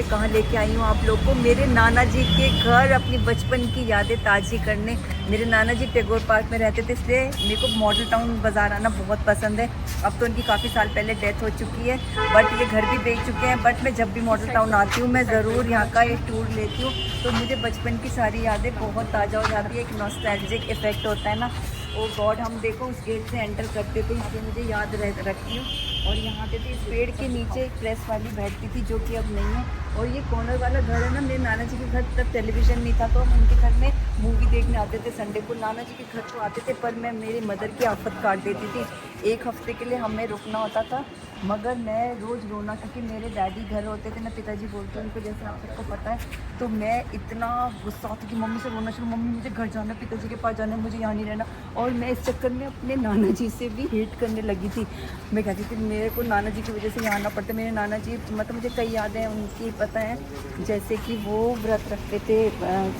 कहाँ लेके आई हूँ आप लोग को, मेरे नाना जी के घर, अपनी बचपन की यादें ताज़ी करने। मेरे नाना जी टैगोर पार्क में रहते थे, इसलिए मेरे को मॉडल टाउन बाज़ार आना बहुत पसंद है। अब तो उनकी काफ़ी साल पहले डेथ हो चुकी है, बट ये घर भी बेच चुके हैं। बट मैं जब भी मॉडल टाउन आती हूँ मैं ज़रूर यहाँ का एक टूर लेती हूँ, तो मुझे बचपन की सारी यादें बहुत ताज़ा हो जाती है। एक नॉस्टैल्जिक इफेक्ट होता है ना। ओ गॉड, हम देखो उस गेट से एंटर करते थे, यहाँ पे मुझे याद रखती हूँ। और यहाँ पे तो इस पेड़ के नीचे एक प्रेस वाली बैठती थी, जो कि अब नहीं है। और ये कॉर्नर वाला घर है ना, मेरे नाना जी के घर तब टेलीविज़न नहीं था, तो हम उनके घर में मूवी देखने आते थे संडे को। नाना जी के घर तो आते थे, पर मैं मेरी मदर की आफत काट देती थी। एक हफ्ते के लिए हमें रुकना होता था, मगर मैं रोज़ रोना, क्योंकि मेरे डैडी घर होते थे ना, पिताजी बोलते उनको, जैसे आप सबको पता है। तो मैं इतना गुस्सा होती कि मम्मी से रोना शुरू, मम्मी मुझे घर जाना, पिताजी के पास जाना, मुझे यहाँ नहीं रहना। और मैं इस चक्कर में अपने नाना जी से भी हेट करने लगी थी। मैं कहती थी मेरे को नाना जी की वजह से यहाँ आना पड़ता। मेरे नाना जी, मतलब मुझे कई यादें उनकी पता है, जैसे कि वो व्रत रखते थे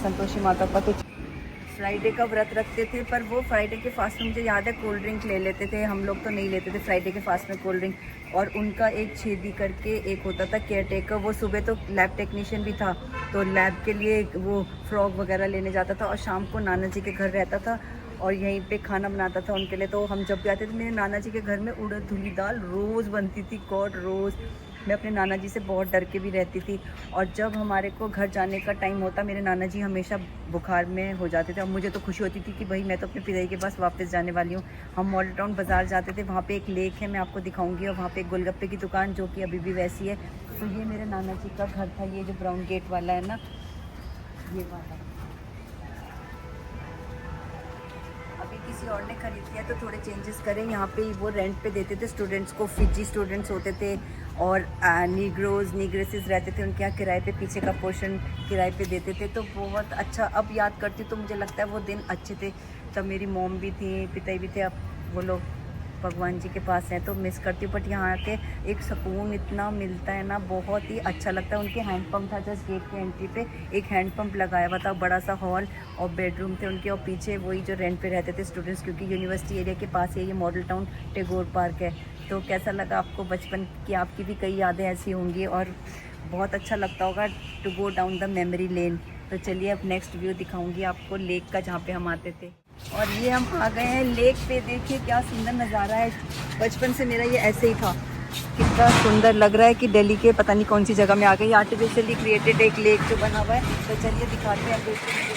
संतोषी माता का, तो फ्राइडे का व्रत रखते थे। पर वो फ्राइडे के फास्ट में मुझे याद है कोल्ड ड्रिंक ले लेते थे, हम लोग तो नहीं लेते थे फ्राइडे के फास्ट में कोल्ड ड्रिंक। और उनका एक छेदी करके एक होता था केयर टेकर, वो सुबह तो लैब टेक्नीशियन भी था, तो लैब के लिए वो फ्रॉग वगैरह लेने जाता था, और शाम को नाना जी के घर रहता था और यहीं पे खाना बनाता था उनके लिए। तो हम जब भी आते थे, मेरे नाना जी के घर में उड़द धुली दाल रोज़ बनती थी, गॉड रोज़। मैं अपने नाना जी से बहुत डर के भी रहती थी। और जब हमारे को घर जाने का टाइम होता, मेरे नाना जी हमेशा बुखार में हो जाते थे। और मुझे तो खुशी होती थी कि भाई मैं तो अपने पिताजी के पास वापस जाने वाली हूँ। हम मॉडल टाउन बाज़ार जाते थे, वहाँ पे एक लेक है, मैं आपको दिखाऊंगी, और वहाँ पे एक गोलगप्पे की दुकान जो कि अभी भी वैसी है। तो ये मेरे नाना जी का घर था, ये जो ब्राउन गेट वाला है ना, ये वाला। अभी किसी और ने खरीद लिया तो थोड़े चेंजेस करें। यहाँ पे वो रेंट पे देते थे स्टूडेंट्स को, फिजी स्टूडेंट्स होते थे और नीग्रेसेस रहते थे उनके यहाँ किराए पे, पीछे का पोर्शन किराए पे देते थे। तो बहुत अच्छा, अब याद करती हूँ तो मुझे लगता है वो दिन अच्छे थे। तब मेरी मॉम भी थी, पिताजी भी थे, अब वो लोग भगवान जी के पास हैं, तो मिस करती हूँ। बट यहाँ के एक सुकून इतना मिलता है ना, बहुत ही अच्छा लगता है। उनके हैंडपम्प था जस्ट गेट के एंट्री पे, एक हैंडपम्प लगाया हुआ था, बड़ा सा हॉल और बेडरूम थे उनके, और पीछे वही जो रेंट पे रहते थे स्टूडेंट्स, क्योंकि यूनिवर्सिटी एरिया के पास है ये मॉडल टाउन टैगोर पार्क है। तो कैसा लगा आपको बचपन की? आपकी भी कई यादें ऐसी होंगी और बहुत अच्छा लगता होगा to go down the memory lane. तो चलिए अब नेक्स्ट व्यू दिखाऊंगी आपको लेक का, जहाँ पे हम आते थे। और ये हम आ गए हैं लेक पे, देखिए क्या सुंदर नज़ारा है। बचपन से मेरा ये ऐसे ही था, कितना सुंदर लग रहा है कि दिल्ली के पता नहीं कौन सी जगह में आ गई। आर्टिफिशियली क्रिएटेड एक लेक जो बना हुआ है, तो चलिए दिखाते हैं, देखिए।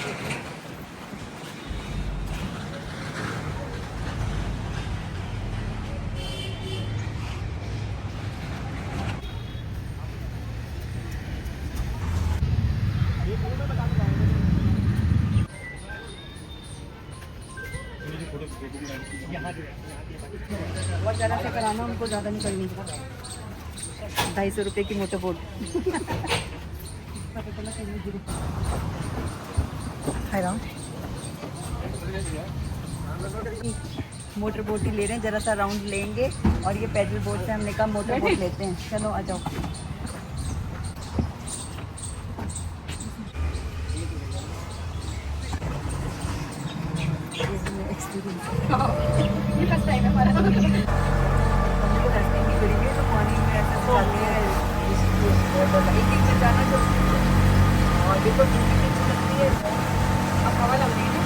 बहुत ज़्यादा से कराना, उनको ज़्यादा नहीं करनी। 250 रुपये की मोटर बोट। मोटर बोट ही ले रहे हैं, ज़रा सा राउंड लेंगे। और ये पैडल बोट से हमने कहा मोटर बोट लेते हैं, चलो आ जाओ। ये फर्स्ट टाइम है हमारा। हम लोग रास्ते में करेंगे तो पानी में ऐसा जाते हैं, एक से जाना तो। और देखो कितनी अच्छी लगती है, अब हवा लग रही है ना,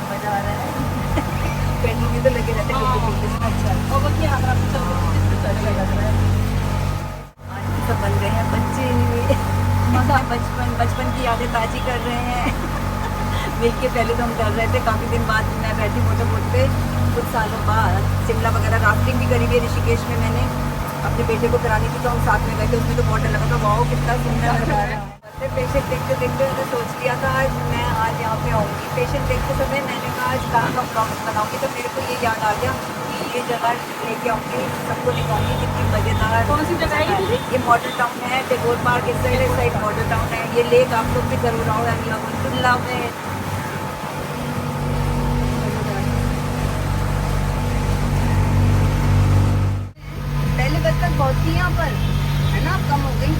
मज़ा आ रहा है। पेंडिंग में तो लगे रहते हैं। अच्छा, और वो क्या लग रहा है। आज सब बन गए हैं बच्चे, मज़ा, बचपन की यादें ताज़ी कर रहे हैं। देखिए पहले तो हम कर रहे थे, काफ़ी दिन बाद मैं बैठी मोटर बोट पे, कुछ सालों बाद। शिमला वगैरह राफ्टिंग भी करी हुई है ऋषिकेश में, मैंने अपने बेटे को करानी थी तो हम साथ में गए थे, उसमें तो बहुत डर लगा था, वाओ कितना सुंदर लग रहा है। पेशेंट देखते देखते मैंने सोच लिया था आज मैं यहाँ पे आऊँगी। पेशेंट देखते समय मैंने कहा आज कहाँ का ब्लॉग बनाऊँगी, तो मेरे को ये याद आ गया कि ये जगह लेके आऊँगी, सबको दिखाऊँगी कितनी मज़ेदार। कौन सी जगह है ये? मॉडल टाउन है, टैगोर पार्क इस साइड मॉडल टाउन है। ये लेक आप लोग भी जरूर आओ, शिमला में। पहले बचपन बहुत थी यहाँ पर, है ना, अब कम हो गई।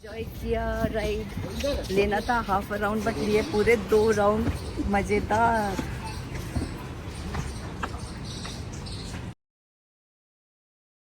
एंजॉय किया राइड। लेना था हाफ राउंड बट लिए पूरे 2 राउंड, मज़ेदार।